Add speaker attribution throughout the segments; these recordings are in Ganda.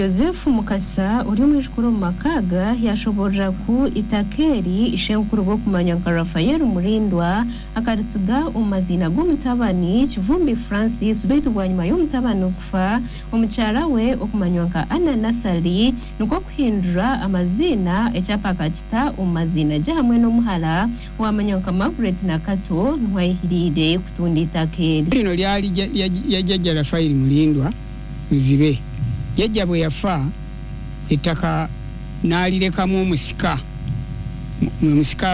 Speaker 1: Joseph Mukasa uri mwishukuru makaga yashobora ku itakeri ishenkuru bwo kumanyanka Rafael Murindwa akaritsiga umazina g'umutabani Kivumbi Francis betu bwanyuma y'umutabani okufa omukyara we okumanyanka Anna Nasali nuko kuhindura amazina ecyapa kakita umazina jahamwe n'omuhala wamanyanka Margaret Nakato ntwayihirire kutunda itakeri
Speaker 2: lino lyali yajja Rafael Murindwa Nzibe yajja bwe yafa ettaka nalirekamu omusika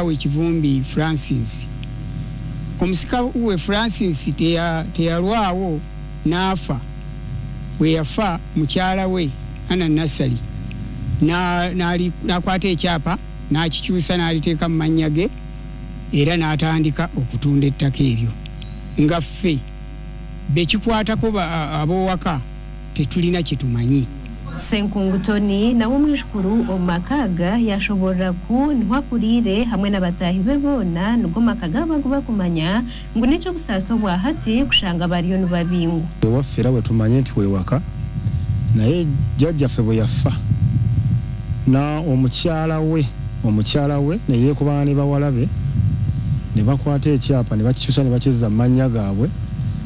Speaker 2: we Kivumbi Francis omusika we Francis teyalwawo nafa bwe yafa mukyala we Anna Nasali nakwata ekyapa nakikyusa naliteeka mu mannya ge era n'atandika okutunda ettaka eryo nga ffe bekikwatako ab'owaka tetulina kitumanyi.
Speaker 1: Senkungutoni na umwishukuru omakaga yashobora ku ntwakurire hamwe n'abatahi bebona nugo makaga baguba kumanya ngo nico busaso bwa hati kushanga bariyo nubabingu
Speaker 3: wafera we tumanye nti wewaka naye jajja febo yafa na omukyala we ne yekubana bawalabe ne bakwata ekyapa ne bakikyusa ne bakiza manya gaabwe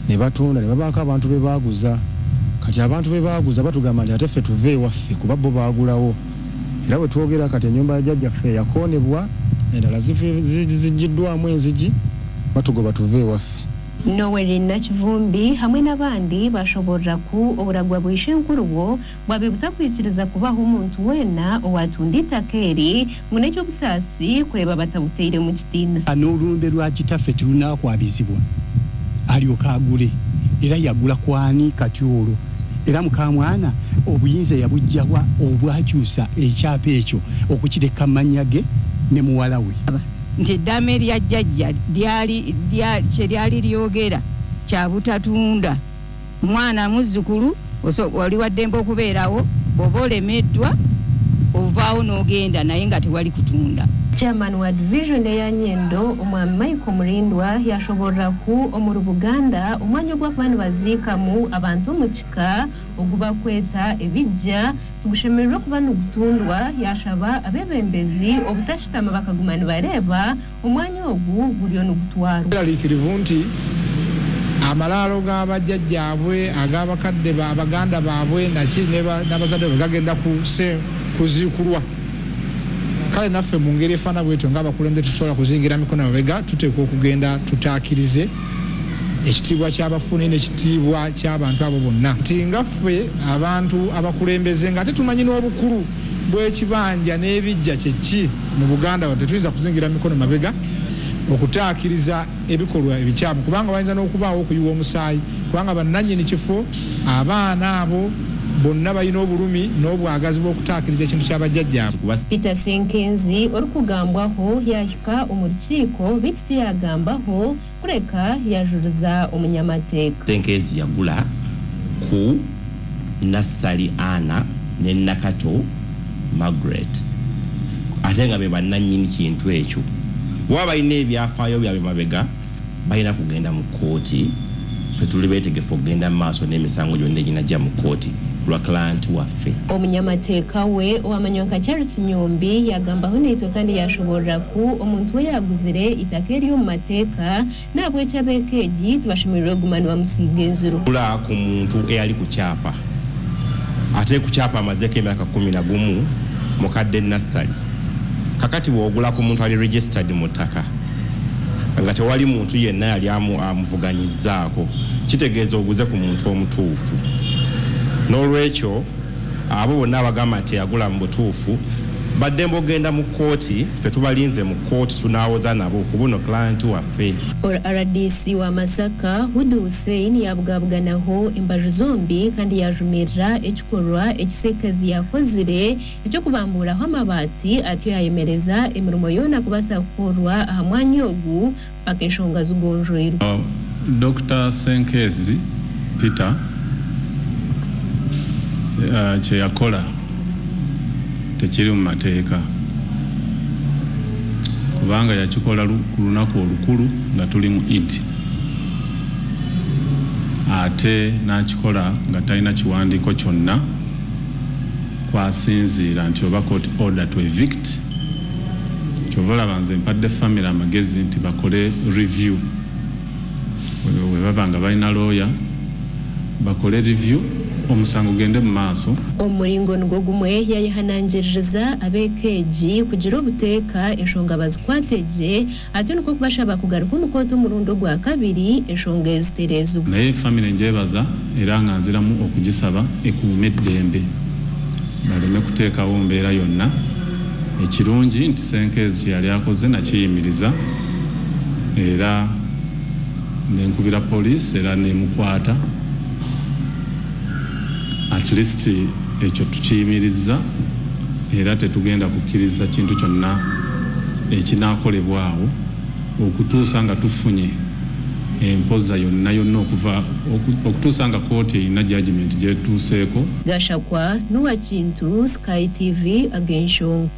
Speaker 3: ne batunda ne babaka abantu be baguza kati abantu be baguza batugamba nti ate ffe tuve waffe kuba bo baagulawo era bwe twogera kati ennyumba ya jjajja ffe yakoonebwa endala zijiddwamu enzigi batugoba tuve waffe
Speaker 1: Noweri na Kivumbi hamwe n'abandi bashobora ku oburagwa bwishenkuru bwo bwabibutakwikiriza kubaho umuntu wena owatunda itakeri ngo n'ekyo busasi kureba batabuteire mu kitinisa
Speaker 4: n'olumbe lwa kitaffe tunakwabizibwa alyoka agule era yagula kwani katyolo era mukamwana obuyinza yabujjawa obwakyusa ekyapa ekyo okukireka manyage ne muwala we
Speaker 5: nti eddame lya jjajja lyali lyogera kya butatunda mwana muzzukulu wali waddembe okubeerawo bw'oba olemeddwa ovaawo n'ogenda naye nga tewali kutunda.
Speaker 1: Chairman wa division ya Nyendo omwami Michael Murindwa yashobora ku omuru Buganda omwanya gwa abantu bazikamu abantu mukika oguba kweta ebijja tugushemerera ku bantu gutundwa yashaba abebembezi obutashitama bakagumana bareba omwanya ogu guriyo n'ugutwaro
Speaker 6: alikirivunti amalalo g'abajjajjaabwe ag'abakadde abaganda baabwe n'abazadde bagenda kuzikulwa kale naffe mu ngeri efana bwetu ng'abakulembeze tusobola kuzingira mikono mabega tuteekwa okugenda tutaakirize ekitiibwa ky'abafuni n'ekitiibwa ky'abantu abo bonna nti ngaffe abantu abakulembeze nga tetumanyi n'obukulu bw'ekibanja n'ebijja kyeki mu Buganda wano tetuyinza kuzingira mikono mabega okutaakiriza ebikolwa ebikyamu kubanga bayinza n'okubaawo okuyiwa omusaayi kubanga bannannyini kifo abaana abo bonna bayina obulumi n'obwagazi bw'okutaakiriza ekintu ky'abajjajjaabwe.
Speaker 1: Peter Senkenzi orukugambwaho yahika omurukiiko bitu teyagambaho kureka yajuriza omunyamateeka.
Speaker 7: Senkenzi yagula ku Nasali Anna ne Nakato Margaret ate nga be bannannyini kintu ekyo bwaba balina ebyafaayo byabwe mabega balina kugenda mu kkooti ffe tuli beetegefu okugenda mu maaso n'emisango gyonna eginajja mu kkooti lwa client waffe.
Speaker 1: Omunyamateeka we owamanywanka Charles Nyombi yagambaho neitwe kandi yashobora ku omuntu we yaguzire itaka ery'omu mateeka n'abwekyabeekeegi tubashemererwe ogumanibwa musiiga enzuru
Speaker 7: kula ku muntu eyali ku kyapa ate ku kyapa amazeeko emyaka 11 mukadde Nasali kakati bw'ogula ku muntu ali registered mu ttaka nga tewali muntu yenna yali amuvuganyizzaako kitegeeza oguze ku muntu omutuufu n'olwekyo abo bonna abagamba nti yagula mu butuufu badde mbogenda mu kkooti ffe tubalinze mu kkooti tunaawoza nabo ku buno client waffe.
Speaker 1: RDC wa Masaka Hudu Hussein yabugabuganaho embaju zombi kandi yajumirira ekikorwa ekiseekezi yakozire ekyokubamburaho amabaati atyo yayemereza emirimo yona kubasa kukorwa aha mwanya ogu paka enshonga zigonjoirwe.
Speaker 8: Dr. Senkezi Peter kye yakola tekiri mu mateeka kubanga yakikola ku lunaku olukulu nga tuli mu Eid ate n'akikola nga talina kiwandiiko kyonna kwasinziira nti oba court order to evict kyova olaba nze mpadde family amagezi nti bakole review we baba nga balina lawyer bakole review omusango gende mu maaso.
Speaker 1: Omulingo nigwo gumwe yayihanangiririza abekeegi kugira obuteeka enshonga bazikwategye ate niko kubashaba kugaruka omu kooti omurundi gwa kabiri enshonga eziterezibwa.
Speaker 8: Naye family njebaza era nga nziramu okugisaba ekuume eddembe baleme kuteekawo mbeera yonna. Ekirungi nti Senkezi kye yali akoze nakiyimiriza era nenkubira poliisi era nemukwata. At least ekyo tukiyimiriza era tetugenda kukkiriza kintu kyonna ekinaakolebwawo okutuusa nga tufunye empoza yonna okutuusa nga kooti erina judgment gyetuuseeko.
Speaker 1: Gashakwa Nuwa Kintu, Sky TV, Agenshonga.